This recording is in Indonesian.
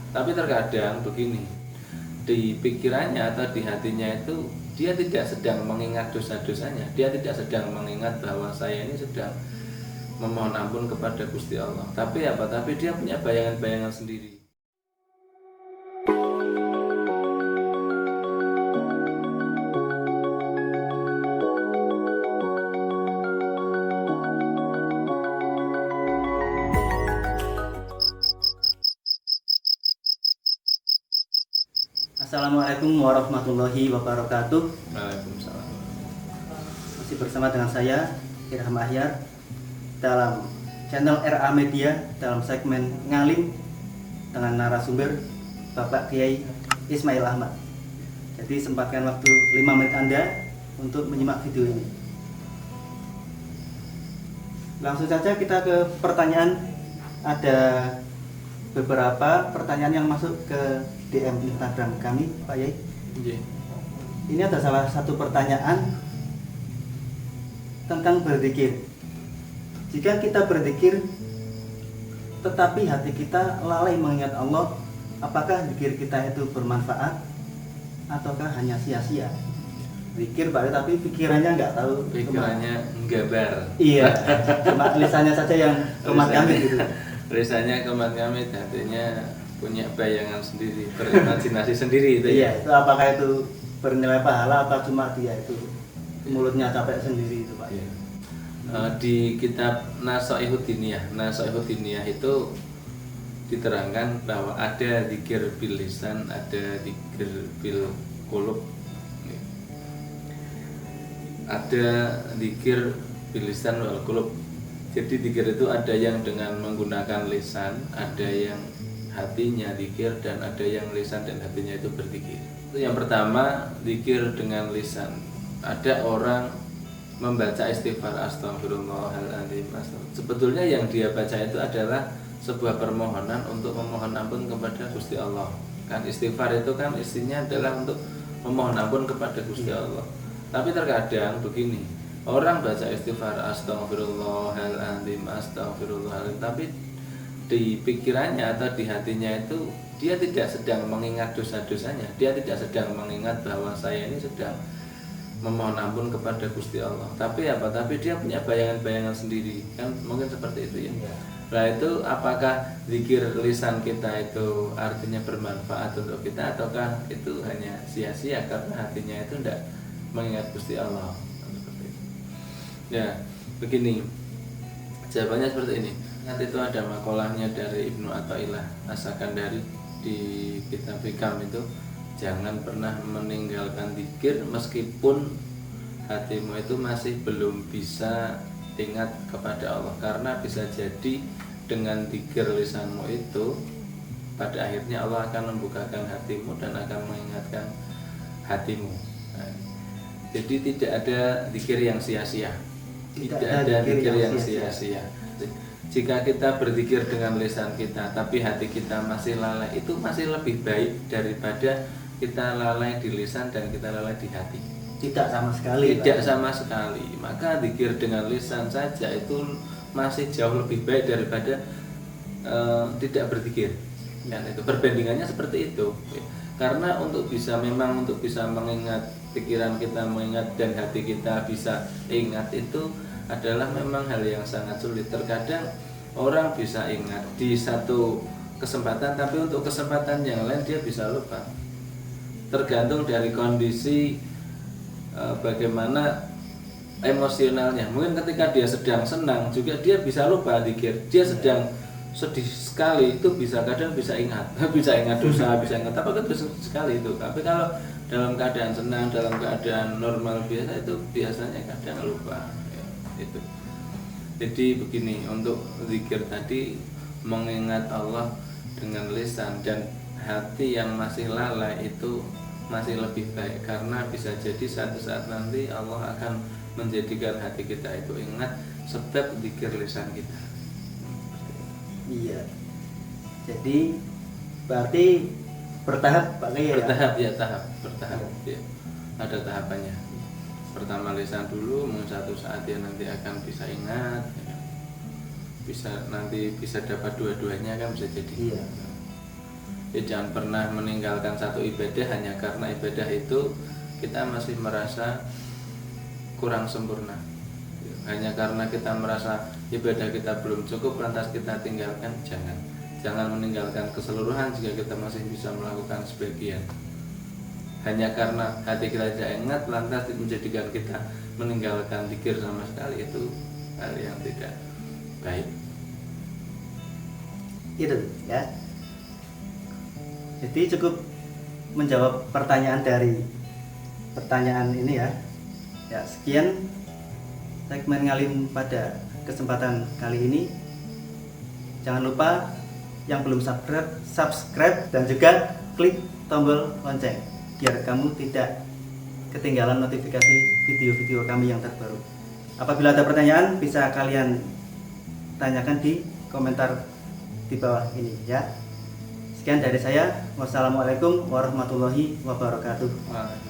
Tapi terkadang begini, di pikirannya atau di hatinya itu dia tidak sedang mengingat dosa-dosanya, dia tidak sedang mengingat bahwa saya ini sedang memohon ampun kepada Gusti Allah. Tapi apa? Tapi dia punya bayangan-bayangan sendiri. Assalamualaikum warahmatullahi wabarakatuh. Waalaikumsalam. Masih bersama dengan saya Irham Ahyar dalam channel RA Media dalam segmen Ngalim dengan narasumber Bapak Kiai Ismail Ahmad. Jadi sempatkan waktu 5 menit Anda untuk menyimak video ini. Langsung saja kita ke pertanyaan. Ada beberapa pertanyaan yang masuk ke DM Instagram kami, Pak Yai. Ini ada salah satu pertanyaan tentang berzikir. Jika kita berzikir tetapi hati kita lalai mengingat Allah, apakah zikir kita itu bermanfaat ataukah hanya sia-sia? Zikir Pak, tapi pikirannya nggak tahu. Pikirannya nggambar. Iya, cuma lisannya saja yang kemat-kamit gitu. Lisannya kemat-kamit, hatinya punya bayangan sendiri, berimajinasi sendiri itu Iya, itu apakah itu bernilai pahala atau cuma dia itu mulutnya capek sendiri itu Pak? Iya. Di kitab Nasoihud Diniyah itu diterangkan bahwa ada zikir bil lisan, ada zikir bil qulub. Ada zikir bil lisan wal qulub. Jadi zikir itu ada yang dengan menggunakan lisan, ada yang hatinya zikir, dan ada yang lisan dan hatinya itu berzikir. Yang pertama, zikir dengan lisan. Ada orang membaca istighfar astagfirullahaladzim. Sebetulnya yang dia baca itu adalah sebuah permohonan untuk memohon ampun kepada Gusti Allah. Kan istighfar itu kan isinya adalah untuk memohon ampun kepada Gusti Allah. Tapi terkadang begini, orang baca istighfar astagfirullahaladzim, tapi di pikirannya atau di hatinya itu dia tidak sedang mengingat dosa-dosanya, dia tidak sedang mengingat bahwa saya ini sedang memohon ampun kepada Gusti Allah. Tapi apa? Tapi dia punya bayangan-bayangan sendiri, kan mungkin seperti itu ya. Nah itu apakah zikir lisan kita itu artinya bermanfaat untuk kita, ataukah itu hanya sia-sia karena hatinya itu tidak mengingat Gusti Allah? Seperti itu. Ya, begini jawabannya seperti ini. Nanti itu ada makolahnya dari Ibnu Athaillah As-Sakandari di kitab Hikam itu, jangan pernah meninggalkan zikir meskipun hatimu itu masih belum bisa ingat kepada Allah, karena bisa jadi dengan zikir lisanmu itu pada akhirnya Allah akan membukakan hatimu dan akan mengingatkan hatimu. Nah, jadi tidak ada zikir yang sia-sia, tidak ada zikir yang sia-sia. Jika kita berzikir dengan lisan kita tapi hati kita masih lalai, itu masih lebih baik daripada kita lalai di lisan dan kita lalai di hati. Tidak sama sekali. Tidak sama sekali. Maka zikir dengan lisan saja itu masih jauh lebih baik daripada tidak berzikir. Dan itu perbandingannya seperti itu. Karena untuk bisa mengingat, pikiran kita mengingat dan hati kita bisa ingat itu adalah memang hal yang sangat sulit. Terkadang orang bisa ingat di satu kesempatan, tapi untuk kesempatan yang lain dia bisa lupa. Tergantung dari kondisi bagaimana emosionalnya. Mungkin ketika dia sedang senang juga dia bisa lupa zikir. Dia sedang sedih sekali itu kadang bisa ingat bisa ingat dosa, bisa ingat apa itu sekali itu. Tapi kalau dalam keadaan senang, dalam keadaan normal biasa itu biasanya kadang lupa. Itu. Jadi begini, untuk zikir tadi mengingat Allah dengan lisan dan hati yang masih lalai itu masih lebih baik, karena bisa jadi satu saat nanti Allah akan menjadikan hati kita itu ingat sebab zikir lisan kita. Iya. Jadi berarti bertahap Pak Kiai. Bertahap ya. Ada tahapannya. Pertama lisan dulu, mungkin satu saat dia nanti akan bisa ingat, bisa nanti bisa dapat dua-duanya kan bisa jadi. Iya. Ya, jangan pernah meninggalkan satu ibadah hanya karena ibadah itu kita masih merasa kurang sempurna. Hanya karena kita merasa ibadah kita belum cukup lantas kita tinggalkan, jangan meninggalkan keseluruhan jika kita masih bisa melakukan sebagian. Hanya karena hati kita tidak ingat lantas menjadikan kita meninggalkan zikir sama sekali, itu hal yang tidak baik. Itu ya. Jadi cukup menjawab pertanyaan dari pertanyaan ini ya. Ya, sekian segmen Ngalim pada kesempatan kali ini. Jangan lupa yang belum subscribe dan juga klik tombol lonceng biar kamu tidak ketinggalan notifikasi video-video kami yang terbaru. Apabila ada pertanyaan bisa kalian tanyakan di komentar di bawah ini ya. Sekian dari saya. Wassalamualaikum warahmatullahi wabarakatuh.